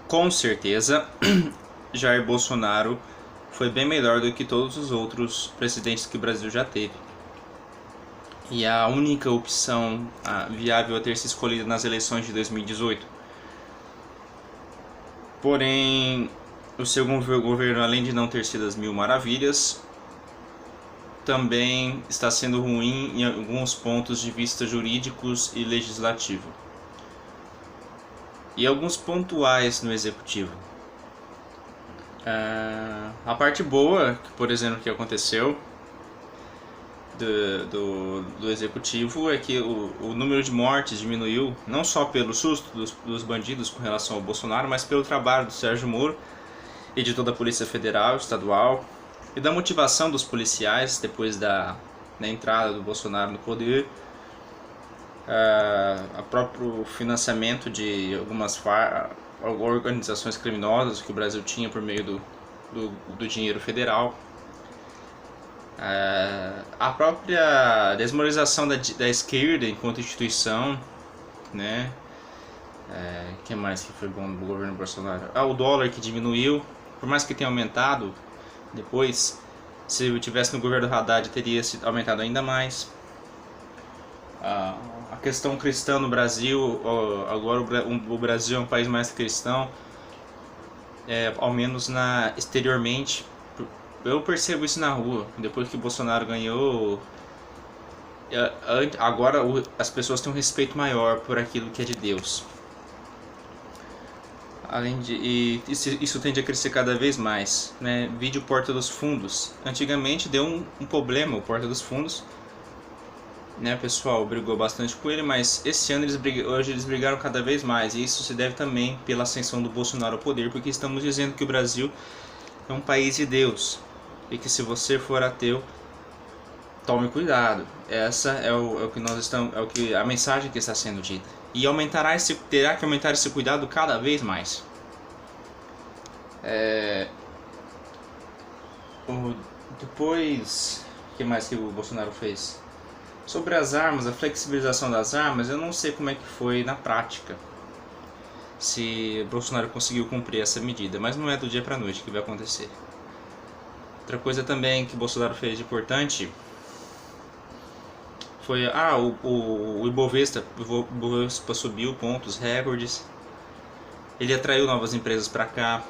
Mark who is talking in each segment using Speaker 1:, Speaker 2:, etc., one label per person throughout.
Speaker 1: Com certeza, Jair Bolsonaro foi bem melhor do que todos os outros presidentes que o Brasil já teve. E a única opção viável a ter se escolhido nas eleições de 2018. Porém, o seu governo, além de não ter sido as mil maravilhas, também está sendo ruim em alguns pontos de vista jurídicos e legislativo. E alguns pontuais no executivo. A parte boa, por exemplo, que aconteceu do executivo é que o número de mortes diminuiu, não só pelo susto dos bandidos com relação ao Bolsonaro, mas pelo trabalho do Sérgio Moro e de toda a Polícia Federal, Estadual, e da motivação dos policiais depois da entrada do Bolsonaro no poder, a próprio financiamento de algumas organizações criminosas que o Brasil tinha por meio do dinheiro federal, a própria desmoralização da esquerda enquanto instituição, né? Que mais que foi bom do governo Bolsonaro? O dólar que diminuiu, por mais que tenha aumentado depois, se eu tivesse no governo Haddad teria aumentado ainda mais. A questão cristã no Brasil, agora o Brasil é um país mais cristão, ao menos exteriormente. Eu percebo isso na rua. Depois que o Bolsonaro ganhou, agora as pessoas têm um respeito maior por aquilo que é de Deus. E isso tende a crescer cada vez mais, né? Vídeo Porta dos Fundos. Antigamente deu um problema o Porta dos Fundos, né? O pessoal brigou bastante com ele, mas esse ano hoje eles brigaram cada vez mais. E isso se deve também pela ascensão do Bolsonaro ao poder, porque estamos dizendo que o Brasil é um país de Deus e que se você for ateu, tome cuidado. Essa é o que nós estamos, a mensagem que está sendo dita. E terá que aumentar esse cuidado cada vez mais. Depois, o que mais que o Bolsonaro fez? Sobre as armas, a flexibilização das armas, eu não sei como é que foi na prática, se Bolsonaro conseguiu cumprir essa medida, mas não é do dia para a noite que vai acontecer. Outra coisa também que Bolsonaro fez de importante foi o Ibovespa subiu pontos recordes, ele atraiu novas empresas para cá.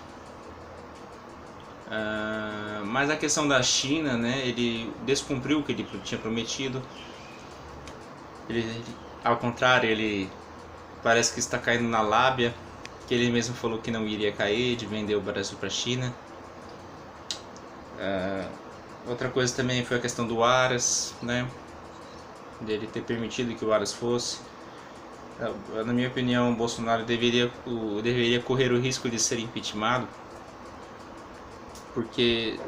Speaker 1: Mas a questão da China, né, ele descumpriu o que ele tinha prometido. Ao contrário, ele parece que está caindo na lábia, que ele mesmo falou que não iria cair, de vender o Brasil para a China. Outra coisa também foi a questão do Aras, né, dele ter permitido que o Aras fosse. Na minha opinião, o Bolsonaro deveria correr o risco de ser impeachmentado, porque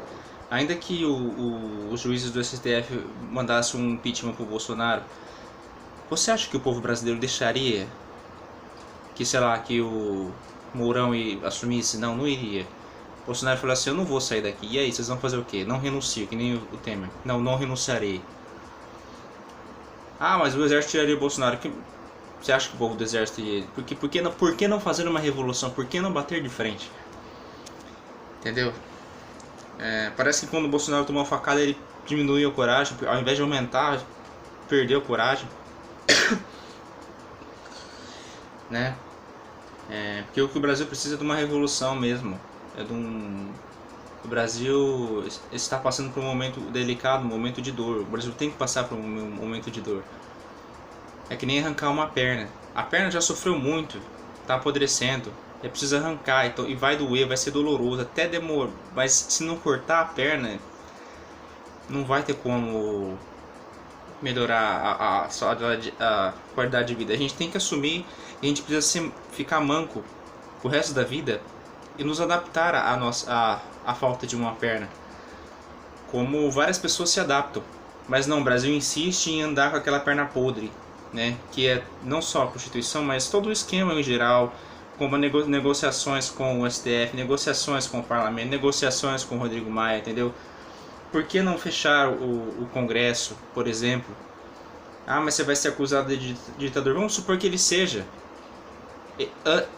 Speaker 1: ainda que os juízes do STF mandassem um impeachment para o Bolsonaro, você acha que o povo brasileiro deixaria que, sei lá, que o Mourão assumisse? Não iria. O Bolsonaro falou assim: eu não vou sair daqui. E aí, vocês vão fazer o quê? Não renuncio, que nem o Temer. Não renunciarei. Mas o exército tiraria o Bolsonaro. Você acha que o povo do exército iria? Por que não fazer uma revolução? Por que não bater de frente? Entendeu? Parece que quando o Bolsonaro tomou uma facada, ele diminuiu a coragem. Ao invés de aumentar, perdeu a coragem. Né? Porque o que o Brasil precisa é de uma revolução mesmo. O Brasil está passando por um momento delicado, um momento de dor. O Brasil tem que passar por um momento de dor. É que nem arrancar uma perna. A perna já sofreu muito, está apodrecendo. É preciso arrancar, então, e vai doer, vai ser doloroso, até demora. Mas se não cortar a perna, não vai ter como melhorar a qualidade de vida. A gente tem que assumir que a gente precisa ficar manco o resto da vida e nos adaptar à falta de uma perna, como várias pessoas se adaptam. Mas não, o Brasil insiste em andar com aquela perna podre, né? Que é não só a Constituição, mas todo o esquema em geral, como negociações com o STF, negociações com o Parlamento, negociações com o Rodrigo Maia, entendeu? Por que não fechar o Congresso, por exemplo? Mas você vai ser acusado de ditador. Vamos supor que ele seja.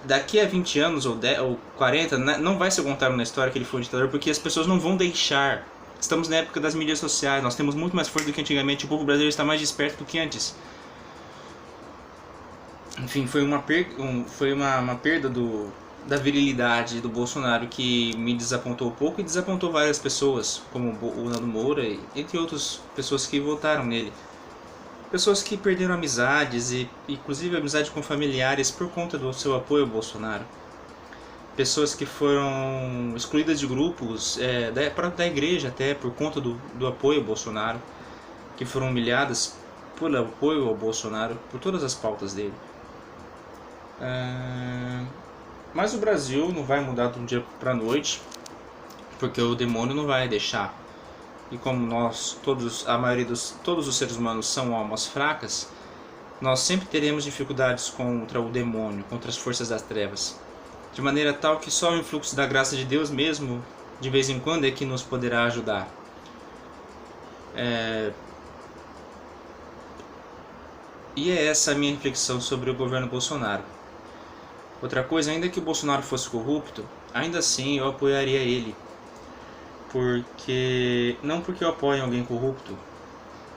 Speaker 1: Daqui a 20 anos ou 10, ou 40, não vai ser contado na história que ele foi um ditador, porque as pessoas não vão deixar. Estamos na época das mídias sociais, nós temos muito mais força do que antigamente, o povo brasileiro está mais desperto do que antes. Enfim, foi uma perda da virilidade do Bolsonaro que me desapontou um pouco e desapontou várias pessoas, como o Nando Moura e entre outras pessoas que votaram nele. Pessoas que perderam amizades, e inclusive amizade com familiares por conta do seu apoio ao Bolsonaro. Pessoas que foram excluídas de grupos, da igreja até, por conta do apoio ao Bolsonaro. Que foram humilhadas por apoio ao Bolsonaro, por todas as pautas dele. Mas o Brasil não vai mudar de um dia para a noite, porque o demônio não vai deixar. E como todos os seres humanos são almas fracas, nós sempre teremos dificuldades contra o demônio, contra as forças das trevas. De maneira tal que só o influxo da graça de Deus mesmo, de vez em quando, é que nos poderá ajudar. E é essa a minha reflexão sobre o governo Bolsonaro. Outra coisa, ainda que o Bolsonaro fosse corrupto, ainda assim eu apoiaria ele. Não porque eu apoio alguém corrupto,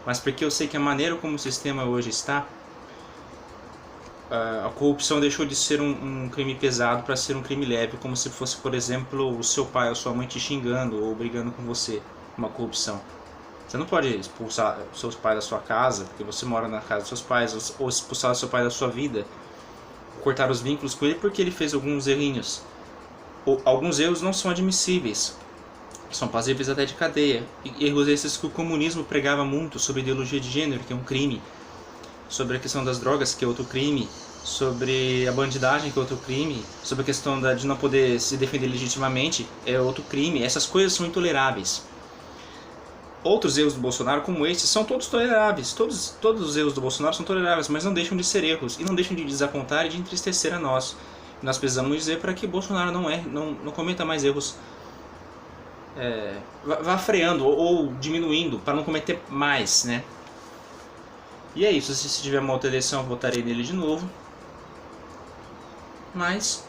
Speaker 1: mas porque eu sei que a maneira como o sistema hoje está, a corrupção deixou de ser um crime pesado para ser um crime leve, como se fosse, por exemplo, o seu pai ou sua mãe te xingando ou brigando com você, uma corrupção. Você não pode expulsar seus pais da sua casa, porque você mora na casa dos seus pais, ou expulsar o seu pai da sua vida, cortar os vínculos com ele porque ele fez alguns errinhos. Alguns erros não são admissíveis, são passíveis até de cadeia. E erros esses que o comunismo pregava muito, sobre ideologia de gênero, que é um crime, sobre a questão das drogas, que é outro crime, sobre a bandidagem, que é outro crime, sobre a questão de não poder se defender legitimamente, é outro crime. Essas coisas são intoleráveis. Outros erros do Bolsonaro, como esses, são todos toleráveis. Todos os erros do Bolsonaro são toleráveis, mas não deixam de ser erros, e não deixam de desapontar e de entristecer a nós. Nós precisamos dizer para que Bolsonaro não cometa mais erros. Vá freando ou diminuindo, para não cometer mais, né? E é isso, se tiver uma outra eleição eu votarei nele de novo. Mas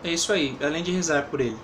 Speaker 1: é isso aí, além de rezar por ele.